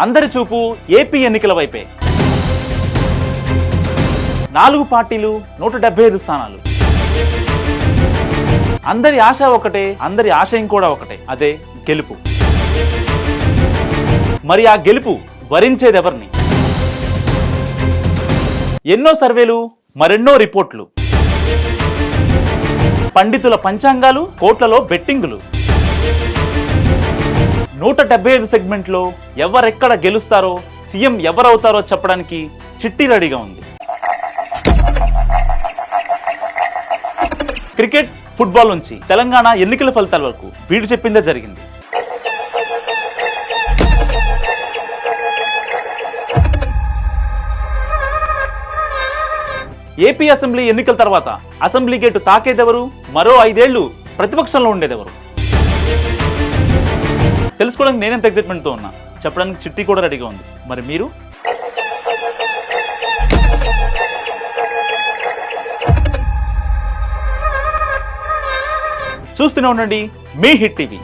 అందరి చూపు ఏపీ ఎన్నికల వైపే. 4 పార్టీలు, 175 స్థానాలు. అందరి ఆశ ఒకటే, అందరి ఆశయం కూడా ఒకటే, అదే గెలుపు. మరి ఆ గెలుపు వరించేదెవర్ని? ఎన్నో సర్వేలు, మరెన్నో రిపోర్ట్లు, పండితుల పంచాంగాలు, కోట్లలో బెట్టింగులు. 175 సెగ్మెంట్లో ఎవరెక్కడ గెలుస్తారో, సీఎం ఎవరవుతారో చెప్పడానికి చిట్టి రెడీగా ఉంది. క్రికెట్, ఫుట్బాల్ నుంచి తెలంగాణ ఎన్నికల ఫలితాల వరకు వీడు చెప్పిందే జరిగింది. ఏపీ అసెంబ్లీ ఎన్నికల తర్వాత అసెంబ్లీ గేటు తాకేదెవరు, మరో 5 ఏళ్లు ప్రతిపక్షంలో ఉండేదెవరు తెలుసుకోవడానికి నేనెంత ఎగ్జైట్మెంట్తో ఉన్నా. చెప్పడానికి చిట్టి కూడా రెడీగా ఉంది. మరి మీరు? చూస్తూనే ఉండండి మీ హిట్ టీవీ.